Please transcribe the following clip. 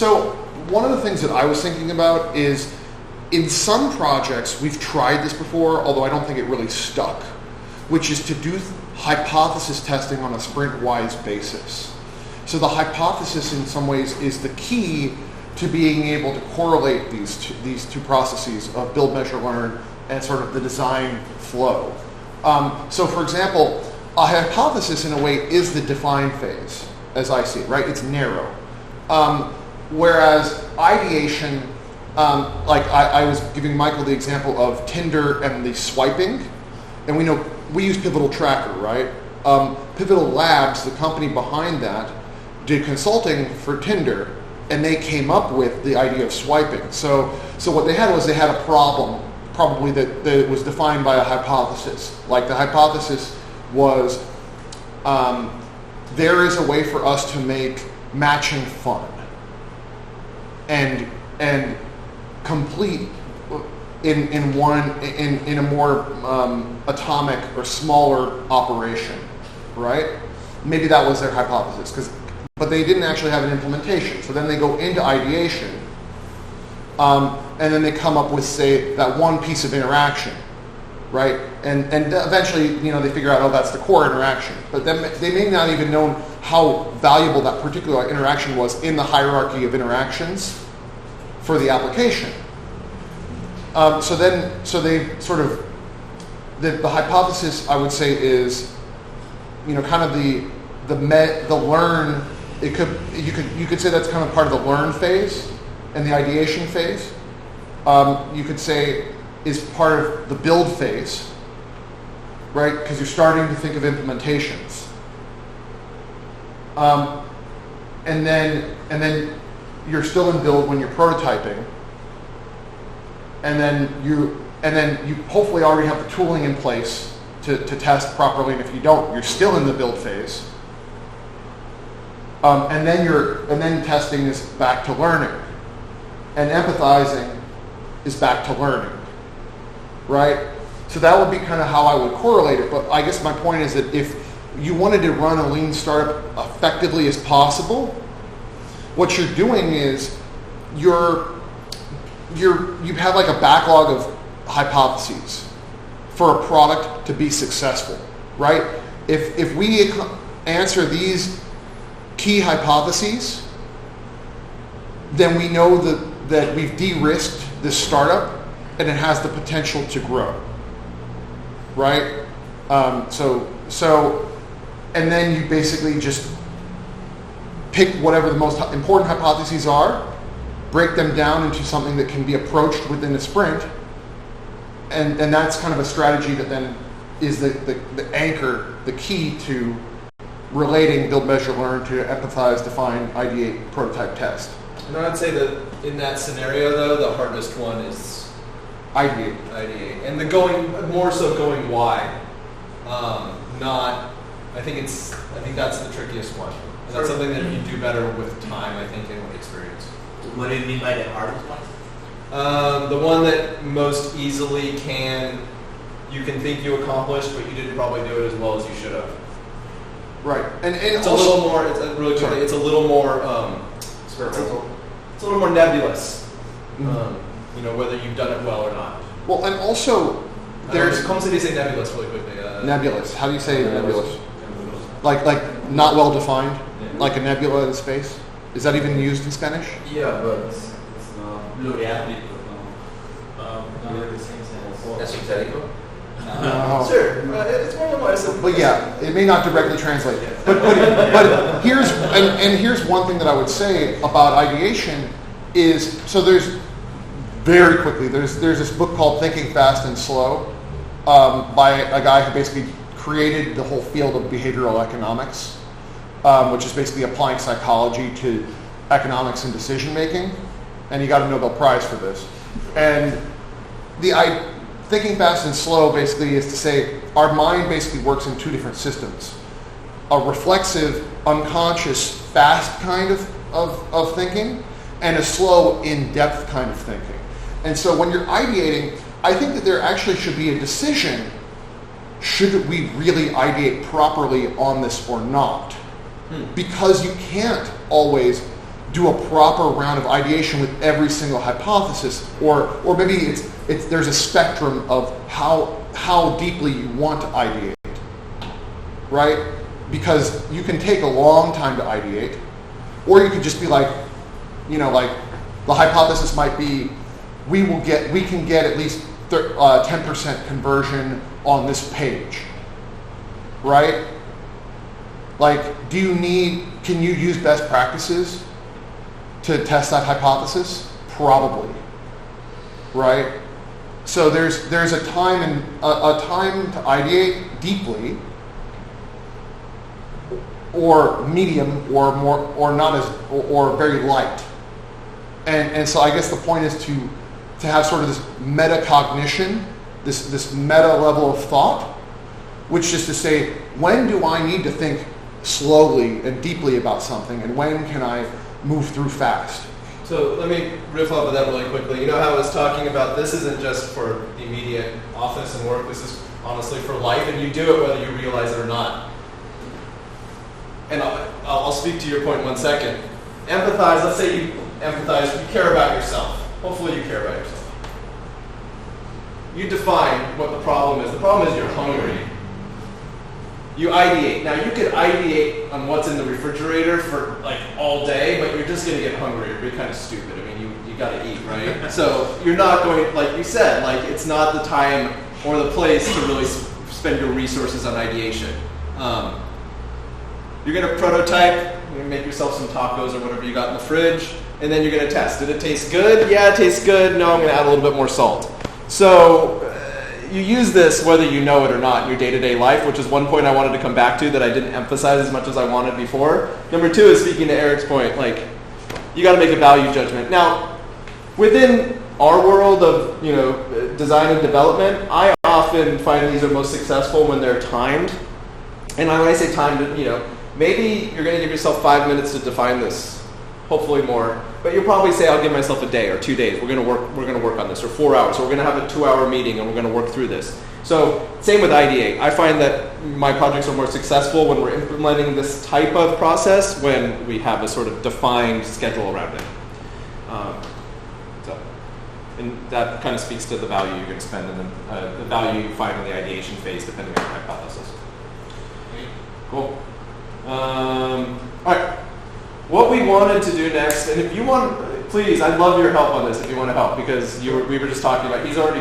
So one of the things that I was thinking about is, in some projects, we've tried this before, although I don't think it really stuck, which is to do hypothesis testing on a sprint-wise basis. So the hypothesis, in some ways, is the key to being able to correlate these two processes of build, measure, learn, and sort of the design flow. So for example, a hypothesis, in a way, is the define phase, as I see it, right? It's narrow. Whereas ideation, like I was giving Michael the example of Tinder and the swiping, and we know we use Pivotal Tracker, right? Pivotal Labs, the company behind that, did consulting for Tinder, and they came up with the idea of swiping. So what they had was they had a problem, probably that was defined by a hypothesis. Like the hypothesis was, there is a way for us to make matching fun and complete in a more atomic or smaller operation, right? Maybe that was their hypothesis, but they didn't actually have an implementation. So then they go into ideation, and then they come up with, say, that one piece of interaction, right? And eventually, they figure out, oh, that's the core interaction. But then they may not even know how valuable that particular interaction was in the hierarchy of interactions for the application. So they sort of, the hypothesis, I would say, is, kind of the learn. You could say that's kind of part of the learn phase and the ideation phase. You could say is part of the build phase, right? Because you're starting to think of implementations. And then you're still in build when you're prototyping. And then you hopefully already have the tooling in place to test properly. And if you don't, you're still in the build phase. And then testing is back to learning, and empathizing is back to learning, right? So that would be kind of how I would correlate it. But I guess my point is that if you wanted to run a lean startup effectively as possible, what you're doing is you have like a backlog of hypotheses for a product to be successful, right? If we answer these key hypotheses, then we know that we've de-risked this startup and it has the potential to grow, right? And then you basically just pick whatever the most important hypotheses are, break them down into something that can be approached within a sprint, and that's kind of a strategy that then is the anchor, the key to relating build, measure, learn to empathize, define, ideate, prototype, test. And I'd say that in that scenario, though, the hardest one is ideate. And more so going wide. I think that's the trickiest one. And that's something that you do better with time, I think, and with experience. What do you mean by the hardest one? The one that most easily you can think you accomplished, but you didn't probably do it as well as you should have. Right, and it's also, a little more. It's a little more. It's a little more nebulous. Mm-hmm. Whether you've done it well or not. Well, and also there's. Come say say nebulous really quickly. Nebulous. How do you say nebulous? Like not well defined, like a nebula in space. Is that even used in Spanish? Yeah, but it's not reality. Esoterico? No. Sure, it's more or less. But yeah, it may not directly translate. But here's one thing that I would say about ideation is, so there's this book called Thinking Fast and Slow by a guy who basically created the whole field of behavioral economics, which is basically applying psychology to economics and decision making, and he got a Nobel Prize for this. And Thinking Fast and Slow basically is to say our mind basically works in two different systems. A reflexive, unconscious, fast kind of thinking, and a slow, in-depth kind of thinking. And so when you're ideating, I think that there actually should be a decision, should we really ideate properly on this or not? Because you can't always do a proper round of ideation with every single hypothesis, or maybe it's there's a spectrum of how deeply you want to ideate, right? Because you can take a long time to ideate, or you could just be like, like the hypothesis might be we can get at least 10% conversion on this page, right? Like, can you use best practices to test that hypothesis? Probably, right? So there's a time to ideate deeply, or medium, or more, or not as, or very light. And so I guess the point is to have sort of this metacognition, this meta level of thought, which is to say, when do I need to think slowly and deeply about something, and when can I move through fast? So let me riff off of that really quickly. You know how I was talking about this isn't just for the immediate office and work, this is honestly for life, and you do it whether you realize it or not. And I'll speak to your point in 1 second. Empathize, let's say you empathize, you care about yourself. Hopefully you care about yourself. You define what the problem is. The problem is you're hungry. You ideate. Now you could ideate on what's in the refrigerator for like all day, but you're just going to get hungry. You're kind of stupid. I mean, you got to eat, right? So you're not going, like you said, like it's not the time or the place to really spend your resources on ideation. You're going to prototype, you're going to make yourself some tacos or whatever you got in the fridge, and then you're going to test. Did it taste good? Yeah, it tastes good. No, I'm going to add a little bit more salt. So you use this whether you know it or not in your day-to-day life, which is one point I wanted to come back to that I didn't emphasize as much as I wanted before. Number two is, speaking to Eric's point, like, you got to make a value judgment. Now, within our world of, design and development, I often find these are most successful when they're timed. And when I say timed, maybe you're going to give yourself 5 minutes to define this, hopefully more. But you'll probably say, I'll give myself a day or 2 days. We're going to work on this, or 4 hours. So we're going to have a 2-hour meeting, and we're going to work through this. So same with ideate. I find that my projects are more successful when we're implementing this type of process, when we have a sort of defined schedule around it. And that kind of speaks to the value you're going to spend and the value you find in the ideation phase, depending on your hypothesis. Cool. All right. What we wanted to do next, and if you want, please, I'd love your help on this if you want to help, because we were just talking about, he's already